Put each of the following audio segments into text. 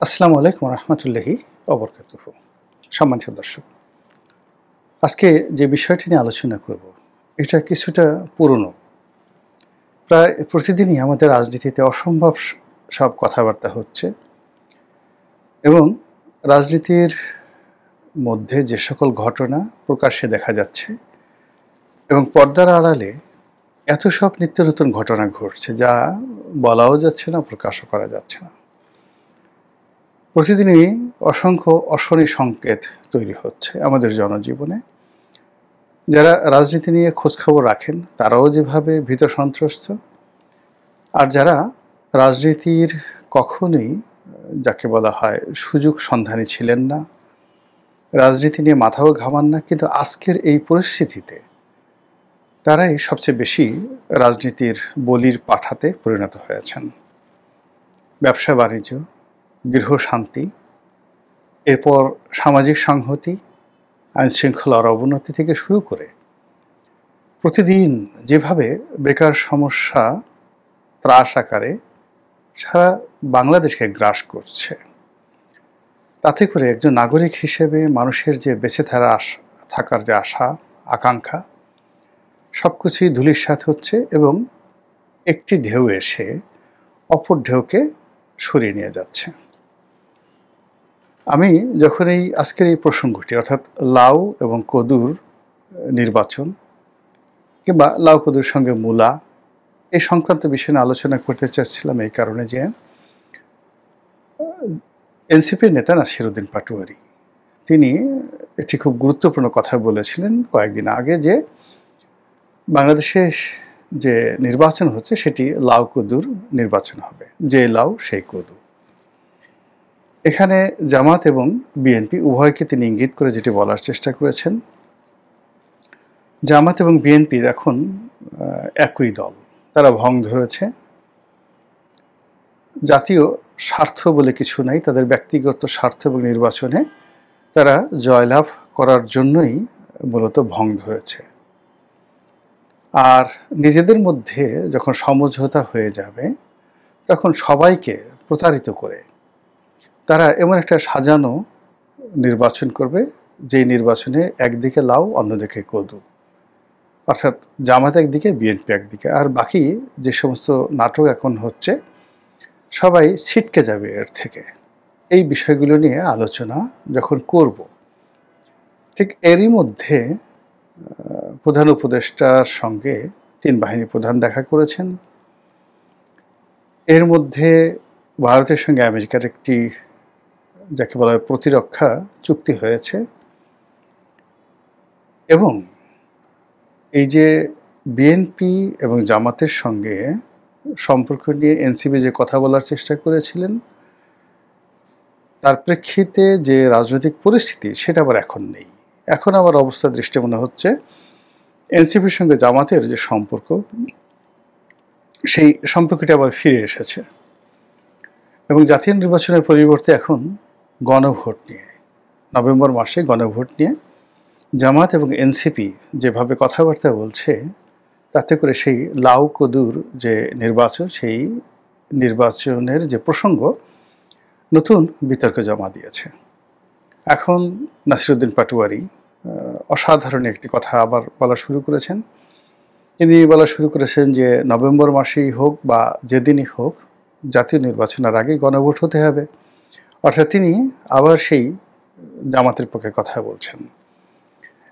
আসসালামু আলাইকুম রহমতুল্লাহি অবরকাতুহু। সম্মানিত দর্শক, আজকে যে বিষয়টি নিয়ে আলোচনা করব এটা কিছুটা পুরনো। প্রায় প্রতিদিনই আমাদের রাজনীতিতে অসম্ভব সব কথাবার্তা হচ্ছে এবং রাজনীতির মধ্যে যে সকল ঘটনা প্রকাশ্যে দেখা যাচ্ছে এবং পর্দার আড়ালে এত সব নিত্য নতুন ঘটনা ঘটছে যা বলাও যাচ্ছে না, প্রকাশও করা যাচ্ছে না। প্রতিদিনই অসংখ্য অশনি সংকেত তৈরি হচ্ছে আমাদের জনজীবনে। যারা রাজনীতি নিয়ে খোঁজখবর রাখেন তারাও যেভাবে ভীত সন্ত্রস্ত, আর যারা রাজনীতির কখনোই যাকে বলা হয় সুযোগ সন্ধানী ছিলেন না, রাজনীতি নিয়ে মাথাও ঘামান না, কিন্তু আজকের এই পরিস্থিতিতে তারাই সবচেয়ে বেশি রাজনীতির বলির পাঠাতে পরিণত হয়েছেন। ব্যবসা বাণিজ্য, গৃহ শান্তি, এরপর সামাজিক সংহতি, আইনশৃঙ্খলার অবনতি থেকে শুরু করে প্রতিদিন যেভাবে বেকার সমস্যা ত্রাস আকারে সারা বাংলাদেশকে গ্রাস করছে, তাতে করে একজন নাগরিক হিসেবে মানুষের যে বেঁচে থাকার যে আশা আকাঙ্ক্ষা সব কিছুই ধূলিসাৎ হচ্ছে এবং একটি ঢেউ এসে অপর ঢেউকে সরিয়ে নিয়ে যাচ্ছে। আমি যখন আজকের এই প্রসঙ্গটি অর্থাৎ লাউ এবং কদুর নির্বাচন কিংবা লাউ কদুর সঙ্গে মূলা এই সংক্রান্ত বিষয় নিয়ে আলোচনা করতে চাচ্ছিলাম এই কারণে যে এনসিপির নেতা নাসিরউদ্দিন পাটোয়ারি তিনি একটি খুব গুরুত্বপূর্ণ কথা বলেছিলেন কয়েকদিন আগে, যে বাংলাদেশে যে নির্বাচন হচ্ছে সেটি লাউ কদুর নির্বাচন হবে, যে লাউ সেই কদু। এখানে জামাত এবং বিএনপি উভয়কে তিনি ইঙ্গিত করে যেটি বলার চেষ্টা করেছেন, জামাত এবং বিএনপি এখন একই দল, তারা ভং ধরেছে। জাতীয় স্বার্থ বলে কিছু নাই, তাদের ব্যক্তিগত স্বার্থ এবং নির্বাচনে তারা জয়লাভ করার জন্যই মূলত ভং ধরেছে। আর নিজেদের মধ্যে যখন সমঝোতা হয়ে যাবে তখন সবাইকে প্রতারিত করে তারা এমন একটা সাজানো নির্বাচন করবে, যেই নির্বাচনে একদিকে লাউ অন্যদিকে কদু, অর্থাৎ জামাত একদিকে বিএনপি একদিকে, আর বাকি যে সমস্ত নাটক এখন হচ্ছে সবাই ছিটকে যাবে এর থেকে। এই বিষয়গুলো নিয়ে আলোচনা যখন করব, ঠিক এরই মধ্যে প্রধান উপদেষ্টার সঙ্গে তিন বাহিনী প্রধান দেখা করেছেন। এর মধ্যে ভারতের সঙ্গে আমেরিকার একটি যাকে বলা হয় প্রতিরক্ষা চুক্তি হয়েছে এবং এই যে বিএনপি এবং জামাতের সঙ্গে সম্পর্ক নিয়ে এনসিপি যে কথা বলার চেষ্টা করেছিলেন তার প্রেক্ষিতে যে রাজনৈতিক পরিস্থিতি সেটা আবার এখন নেই। এখন আবার অবস্থা দৃষ্টি মনে হচ্ছে এনসিপির সঙ্গে জামাতের যে সম্পর্ক সেই সম্পর্কটি আবার ফিরে এসেছে এবং জাতীয় নির্বাচনের পরিবর্তে এখন গণভোট নিয়ে, নভেম্বর মাসে গণভোট নিয়ে জামাত এবং এনসিপি যেভাবে কথাবার্তা বলছে তাতে করে সেই লাউ কদুর যে নির্বাচন সেই নির্বাচনের যে প্রসঙ্গ নতুন বিতর্কে জমা দিয়েছে। এখন নাসিরউদ্দিন পাটোয়ারি অসাধারণ একটি কথা আবার বলা শুরু করেছেন। তিনি বলা শুরু করেছেন যে নভেম্বর মাসেই হোক বা যেদিনই হোক জাতীয় নির্বাচনের আগে গণভোট হতে হবে, অর্থাৎ তিনি আবার সেই জামাতের পক্ষে কথা বলছেন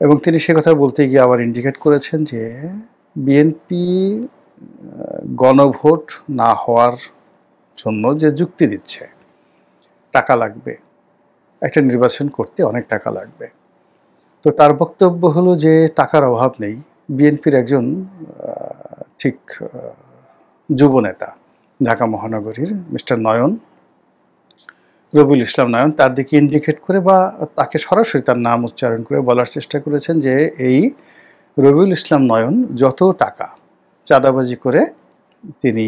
এবং তিনি সে কথা বলতে গিয়ে আবার ইন্ডিকেট করেছেন যে বিএনপি গণভোট না হওয়ার জন্য যে যুক্তি দিচ্ছে, টাকা লাগবে, একটা নির্বাচন করতে অনেক টাকা লাগবে। তো তার বক্তব্য হলো যে টাকার অভাব নেই। বিএনপির একজন ঠিক যুব নেতা ঢাকা মহানগরীর মিস্টার নয়ন, রবিউল ইসলাম নয়ন, তার দিকে ইন্ডিকেট করে বা তাকে সরাসরি তার নাম উচ্চারণ করে বলার চেষ্টা করেছেন যে এই রবিউল ইসলাম নয়ন যত টাকা চাঁদাবাজি করে তিনি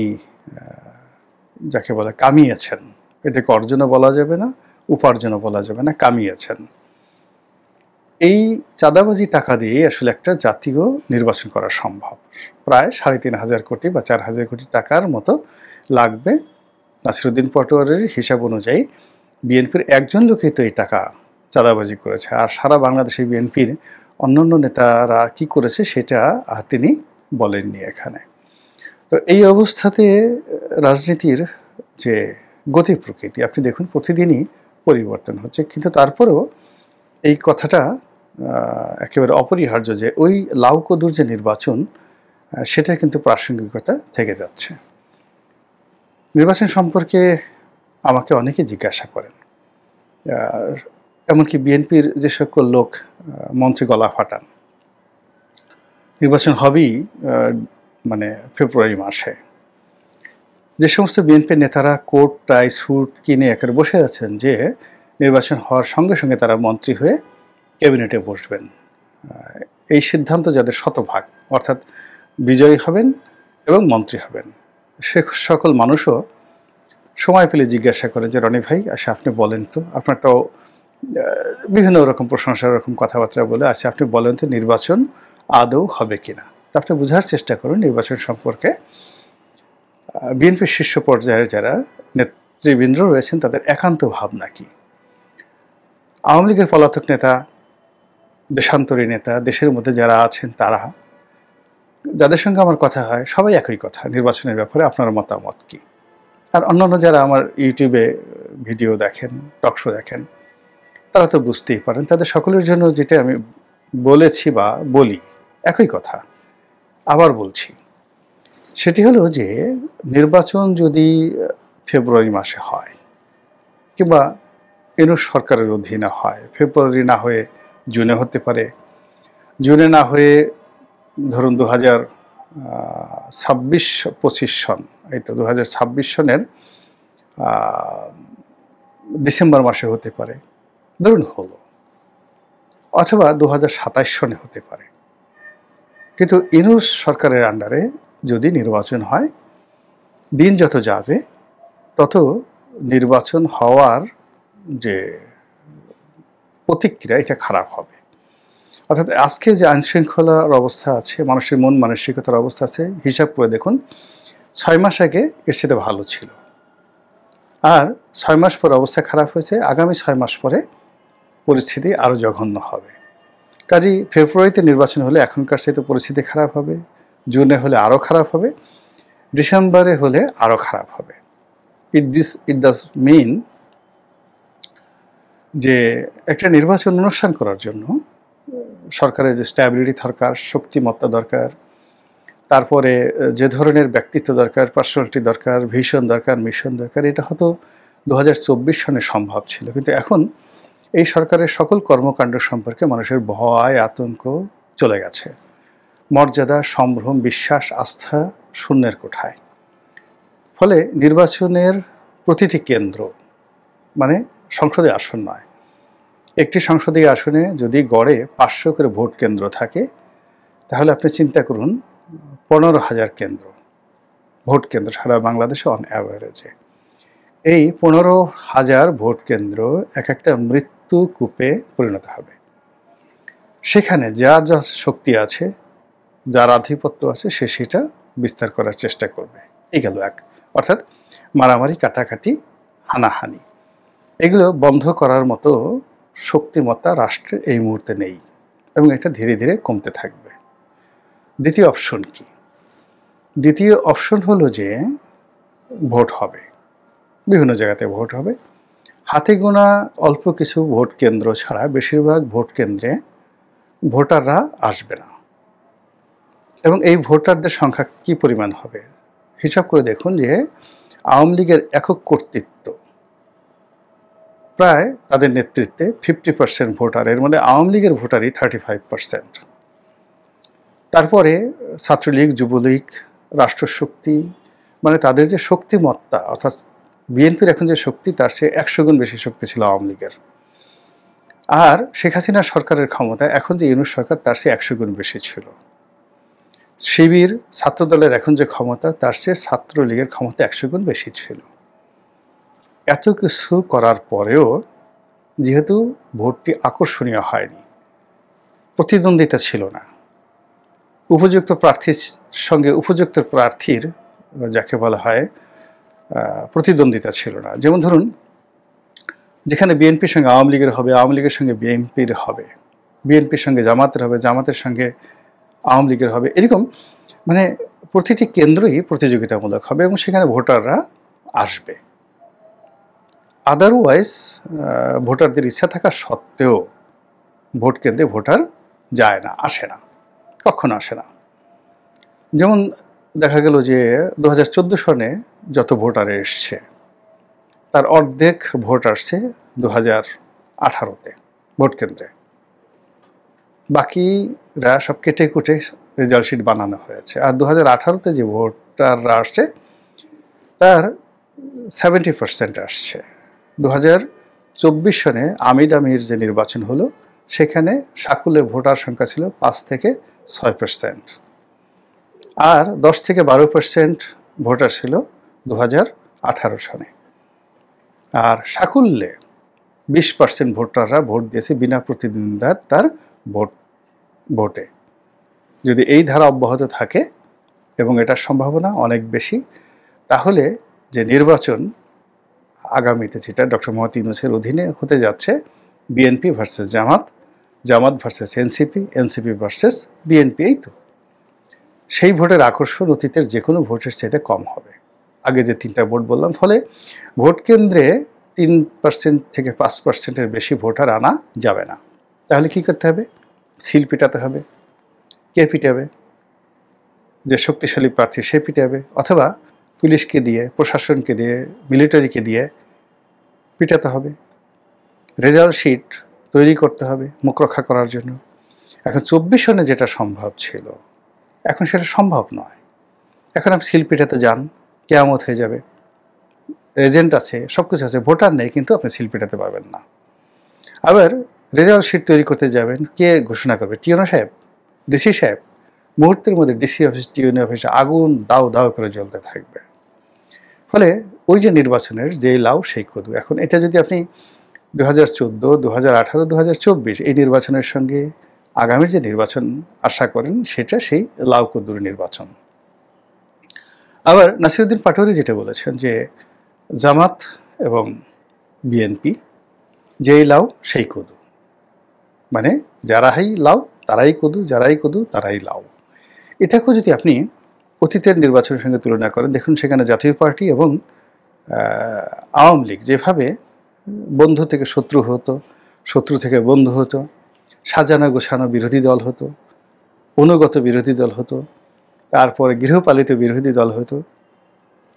যাকে বলে কামিয়েছেন, এটাকে অর্জনও বলা যাবে না, উপার্জনও বলা যাবে না, কামিয়েছেন। এই চাঁদাবাজি টাকা দিয়ে আসলে একটা জাতীয় নির্বাচন করা সম্ভব। প্রায় ৩,৫০০ কোটি বা ৪,০০০ কোটি টাকার মতো লাগবে নাসিরউদ্দিন পাটোয়ারির হিসাব অনুযায়ী বিএনপির একজন লোকই তো এই টাকা চাঁদাবাজি করেছে, আর সারা বাংলাদেশে বিএনপির অন্যান্য নেতারা কি করেছে সেটা তিনি বলেননি এখানে। তো এই অবস্থাতে রাজনীতির যে গতি প্রকৃতি আপনি দেখুন প্রতিদিনই পরিবর্তন হচ্ছে, কিন্তু তারপরেও এই কথাটা একেবারে অপরিহার্য যে ওই লাউকদুর যে নির্বাচন সেটা কিন্তু প্রাসঙ্গিকতা থেকে যাচ্ছে। নির্বাচন সম্পর্কে আমাকে অনেকে জিজ্ঞাসা করেন, এমনকি বিএনপির যে সকল লোক মঞ্চে গলা ফাটান নির্বাচন হবেই মানে ফেব্রুয়ারি মাসে, যে সমস্ত বিএনপির নেতারা কোট টাই স্যুট কিনে একেবারে বসে আছেন যে নির্বাচন হওয়ার সঙ্গে সঙ্গে তারা মন্ত্রী হয়ে ক্যাবিনেটে বসবেন, এই সিদ্ধান্ত যাদের শতভাগ, অর্থাৎ বিজয়ী হবেন এবং মন্ত্রী হবেন, সে সকল মানুষও সময় পেলে জিজ্ঞাসা করে যে রনি ভাই আচ্ছা আপনি বলেন তো, আপনার তো বিভিন্ন রকম প্রশংসার রকম কথাবার্তা বলে আচ্ছা আপনি বলেন তো নির্বাচন আদৌ হবে কিনা। তা আপনি বোঝার চেষ্টা করুন নির্বাচন সম্পর্কে বিএনপির শীর্ষ পর্যায়ের যারা নেতৃবৃন্দ রয়েছেন তাদের একান্ত ভাবনা কি। আওয়ামী লীগের পলাতক নেতা, দেশান্তরী নেতা, দেশের মধ্যে যারা আছেন তারা, যাদের সঙ্গে আমার কথা হয় সবাই একই কথা, নির্বাচনের ব্যাপারে আপনার মতামত কি। আর অন্যান্য যারা আমার ইউটিউবে ভিডিও দেখেন, টকশো দেখেন, তারা তো বুঝতেই পারেন, তাদের সকলের জন্য যেটা আমি বলেছি বা বলি একই কথা আবার বলছি, সেটি হলো যে নির্বাচন যদি ফেব্রুয়ারি মাসে হয় কিংবা ইউনূস সরকারের অধীনে হয়, ফেব্রুয়ারি না হয়ে জুনে হতে পারে, জুনে না হয়ে ধরুন 2026 সন, এই তো 2026 সনের ডিসেম্বর মাসে হতে পারে ধরুন হলো, অথবা 2027 সনে হতে পারে। কিন্তু ইউনূস সরকারের আন্ডারে যদি নির্বাচন হয়, দিন যত যাবে তত নির্বাচন হওয়ার যে প্রতিক্রিয়া এটা খারাপ হবে। অর্থাৎ আজকে যে আইনশৃঙ্খলার অবস্থা আছে, মানুষের মন মানসিকতার অবস্থা আছে, হিসাব করে দেখুন 6 মাস আগে এর সাথে ভালো ছিল, আর 6 মাস পরে অবস্থা খারাপ হয়েছে, আগামী 6 মাস পরে পরিস্থিতি আরও জঘন্য হবে। কাজেই ফেব্রুয়ারিতে নির্বাচন হলে এখনকার চাইতে পরিস্থিতি খারাপ হবে, জুনে হলে আরও খারাপ হবে, ডিসেম্বরে হলে আরও খারাপ হবে। ইট ডাজ মিন যে একটা নির্বাচন অনুষ্ঠান করার জন্য সরকারের যে স্ট্যাবিলিটি দরকার, শক্তিমত্তা দরকার, তারপরে যে ধরনের ব্যক্তিত্ব দরকার, পার্সোনালিটি দরকার, ভিশন দরকার, মিশন দরকার, এটা হয়তো 2024 সনে সম্ভব ছিল, কিন্তু এখন এই সরকারের সকল কর্মকাণ্ড সম্পর্কে মানুষের ভয় আতঙ্ক চলে গেছে, মর্যাদা, সম্ভ্রম, বিশ্বাস, আস্থা শূন্যের কোঠায়। ফলে নির্বাচনের প্রতিটি কেন্দ্র মানে সংসদে আসন নয়, একটি সংসদীয় আসনে যদি গড়ে 500 করে ভোট কেন্দ্র থাকে, তাহলে আপনি চিন্তা করুন 15,000 কেন্দ্র, ভোট কেন্দ্র সারা বাংলাদেশে অন অ্যাভারেজে। এই 15,000 ভোট কেন্দ্র এক একটা মৃত্যু কূপে পরিণত হবে। সেখানে যার যা শক্তি আছে, যার আধিপত্য আছে, সে সেটা বিস্তার করার চেষ্টা করবে। এই গেল এক, অর্থাৎ মারামারি, কাটাকাটি, হানাহানি, এগুলো বন্ধ করার মতো শক্তিমত্তা রাষ্ট্রে এই মুহূর্তে নেই এবং এটা ধীরে ধীরে কমতে থাকবে। দ্বিতীয় অপশন কি? দ্বিতীয় অপশন হলো যে ভোট হবে, বিভিন্ন জায়গাতে ভোট হবে, হাতে গোনা অল্প কিছু ভোট কেন্দ্র ছাড়া বেশিরভাগ ভোট কেন্দ্রে ভোটাররা আসবে না। এবং এই ভোটারদের সংখ্যা কি পরিমাণ হবে হিসাব করে দেখুন যে আওয়ামী লীগের একক কর্তৃত্ব প্রায় তাদের নেতৃত্বে 50% ভোটার, এর মধ্যে আওয়ামী লীগের ভোটারই 35%। তারপরে ছাত্রলীগ, যুবলীগ, রাষ্ট্রশক্তি, মানে তাদের যে শক্তিমত্তা, অর্থাৎ বিএনপির এখন যে শক্তি তার চেয়ে 100 গুণ বেশি শক্তি ছিল আওয়ামী লীগের। আর শেখ হাসিনা সরকারের ক্ষমতা এখন যে ইউনূস সরকার তার চেয়ে 100 গুণ বেশি ছিল। শিবির ছাত্রদলের এখন যে ক্ষমতা তার চেয়ে ছাত্রলীগের ক্ষমতা 100 গুণ বেশি ছিল। এত কিছু করার পরেও যেহেতু ভোটটি আকর্ষণীয় হয়নি, প্রতিদ্বন্দ্বিতা ছিল না, উপযুক্ত প্রার্থীর সঙ্গে উপযুক্ত প্রার্থীর যাকে বলা হয় প্রতিদ্বন্দ্বিতা ছিল না। যেমন ধরুন যেখানে বিএনপির সঙ্গে আওয়ামী লীগের হবে, আওয়ামী লীগের সঙ্গে বিএনপির হবে, বিএনপির সঙ্গে জামাতের হবে, জামাতের সঙ্গে আওয়ামী লীগের হবে, এরকম মানে প্রতিটি কেন্দ্রই প্রতিযোগিতামূলক হবে এবং সেখানে ভোটাররা আসবে। আদারওয়াইজ ভোটারদের ইচ্ছা থাকা সত্ত্বেও ভোট কেন্দ্রে ভোটার যায় না, আসে না, কখনো আসে না। যেমন দেখা গেল যে 2014 সনে যত ভোটার এসছে তার অর্ধেক ভোট আসছে 2018-তে ভোট কেন্দ্রে, বাকিরা সব কেটে কুটে রেজাল্ট শিট বানানো হয়েছে। আর 2018-তে যে ভোটাররা আসছে তার 70% আসছে। 2024 সনে আমির যে নির্বাচন হলো সেখানে সাকুল্যে ভোটার সংখ্যা ছিল 5 থেকে 6%, আর 10 থেকে 12% ভোটার ছিল 2018 সনে। আর সাকুল্যে 20% ভোটাররা ভোট দিয়েছে বিনা প্রতিদ্বন্দ্বিতার তার ভোটে। যদি এই ধারা অব্যাহত থাকে, এবং এটার সম্ভাবনা অনেক বেশি, তাহলে যে নির্বাচন আগামীতে যেটা ডক্টর মোহাম্মদ ইউনূসের অধীনে হতে যাচ্ছে, BNP versus Jamaat, Jamaat versus NCP, NCP versus BNP, এই তো সেই ভোটের আকর্ষণ অতীতের যে কোনো ভোটের চাইতে কম হবে। আগে যে 3টা ভোট বললাম, ফলে ভোট কেন্দ্রে 3% থেকে 5%-এর বেশি ভোটার আনা যাবে না। তাহলে কি করতে হবে? সিল পিটাতে হবে। কে পিটাবে? যে শক্তিশালী প্রার্থী সে পিটাবে, অথবা পুলিশকে দিয়ে, প্রশাসনকে দিয়ে, মিলিটারিকে দিয়ে পিটাতে হবে। রেজাল্ট শিট তৈরি করতে হবে মুখ রক্ষা করার জন্য। এখন 24 সনে যেটা সম্ভব ছিল এখন সেটা সম্ভব নয়। এখন আপনি সিল পিটাতে যান, কেয়ামত হয়ে যাবে। এজেন্ট আছে, সব কিছু আছে, ভোটার নেই, কিন্তু আপনি সিল পিটাতে পারবেন না। আবার রেজাল্ট শিট তৈরি করতে যাবেন, কে ঘোষণা করবে? টিওনো সাহেব, ডিসি সাহেব। মুহূর্তের মধ্যে ডিসি অফিস, টিওনো অফিসে আগুন দাউ দাউ করে জ্বলতে থাকবে। ফলে ওই যে নির্বাচনের যেই লাউ সেই কদু। এখন এটা যদি আপনি 2014, 2018, 2024 এই নির্বাচনের সঙ্গে আগামীর যে নির্বাচন আশা করেন, সেটা সেই লাউ কদুর নির্বাচন। আবার নাসিরউদ্দিন পাটোয়ারি যেটা বলেছেন যে জামাত এবং বিএনপি যেই লাউ সেই কদু, মানে যারাই লাউ তারাই কদু, যারাই কদু তারাই লাউ। এটাকেও যদি আপনি অতীতের নির্বাচনের সঙ্গে তুলনা করেন, দেখুন সেখানে জাতীয় পার্টি এবং আওয়ামী লীগ যেভাবে বন্ধু থেকে শত্রু হতো, শত্রু থেকে বন্ধু হতো, সাজানো গোছানো বিরোধী দল হতো, অনুগত বিরোধী দল হতো, তারপরে গৃহপালিত বিরোধী দল হতো,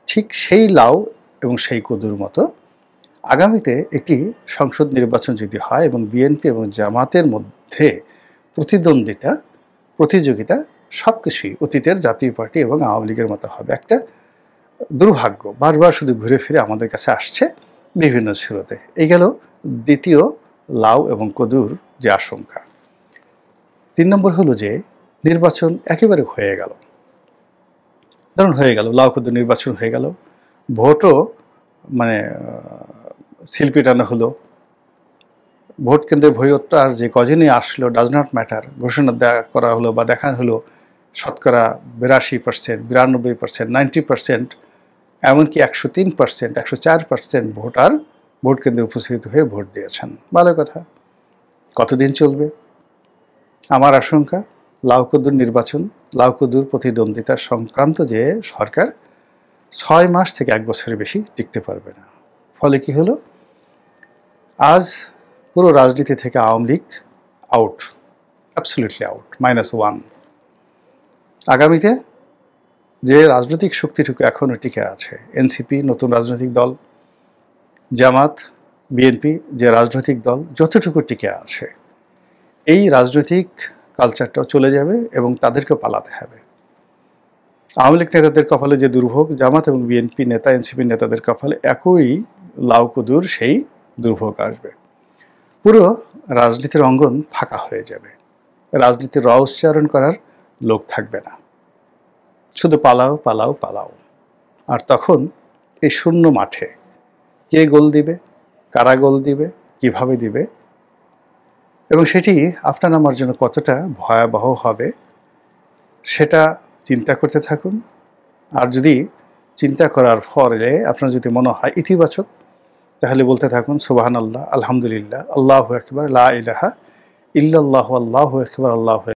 ঠিক সেই লাউ এবং সেই কদুর মতো আগামীতে একটি সংসদ নির্বাচন যদি হয় এবং বিএনপি এবং জামাতের মধ্যে প্রতিযোগিতা সব কিছুই অতীতের জাতীয় পার্টি এবং আওয়ামী লীগের মতো হবে। একটা দুর্ভাগ্য বারবার শুধু ঘুরে ফিরে আমাদের কাছে আসছে বিভিন্ন স্রোতে। এই গেল দ্বিতীয় লাউ এবং কদুর যে আশঙ্কা। 3 নম্বর হলো যে নির্বাচন একেবারে হয়ে গেল, ধরুন হয়ে গেল, লাউ কদুর নির্বাচন হয়ে গেল, ভোটও মানে সিল পিটানো হলো, ভোট কেন্দ্রে ভোটার যে কজনই আসলো ডাজ নট ম্যাটার, ঘোষণা করা হলো বা দেখানো হলো শতকরা 82%, 92%, 90%, এমনকি 103%, 104% ভোটার ভোট কেন্দ্রে উপস্থিত হয়ে ভোট দিয়েছেন। ভালো কথা। কতদিন চলবে? আমার আশঙ্কা লাউ কদুর নির্বাচন, লাউ কদুর প্রতিদ্বন্দ্বিতা সংক্রান্ত যে সরকার 6 মাস থেকে 1 বছরের বেশি টিকতে পারবে না। ফলে কি হলো? আজ পুরো রাজনীতি থেকে Awami League out, absolutely out, -1। আগামীতে যে রাজনৈতিক শক্তিটুকু এখনও টিকে আছে, এনসিপি নতুন রাজনৈতিক দল, জামাত, বিএনপি যে রাজনৈতিক দল যতটুকু টিকে আছে, এই রাজনৈতিক কালচারটাও চলে যাবে এবং তাদেরকেও পালাতে হবে। আওয়ামী লীগ নেতাদের কপালে যে দুর্ভোগ, জামাত এবং বিএনপি নেতা, এনসিপি নেতাদের কপালে একই লাউ কদুর সেই দুর্ভোগ আসবে। পুরো রাজনীতির অঙ্গন ফাঁকা হয়ে যাবে, রাজনীতির উচ্চারণ করার লোক থাকবে না, শুধু পালাও পালাও পালাও। আর তখন এই শূন্য মাঠে কে গোল দিবে, কারা গোল দিবে, কিভাবে দিবে, এবং সেটি আপনার আমার জন্য কতটা ভয়াবহ হবে সেটা চিন্তা করতে থাকুন। আর যদি চিন্তা করার ফলে আপনার যদি মনে হয় ইতিবাচক, তাহলে বলতে থাকুন সুবহানাল্লাহ, আলহামদুলিল্লাহ, আল্লাহু আকবার, লা ইলাহা ইল্লাল্লাহু, আল্লাহু আকবার, আল্লাহু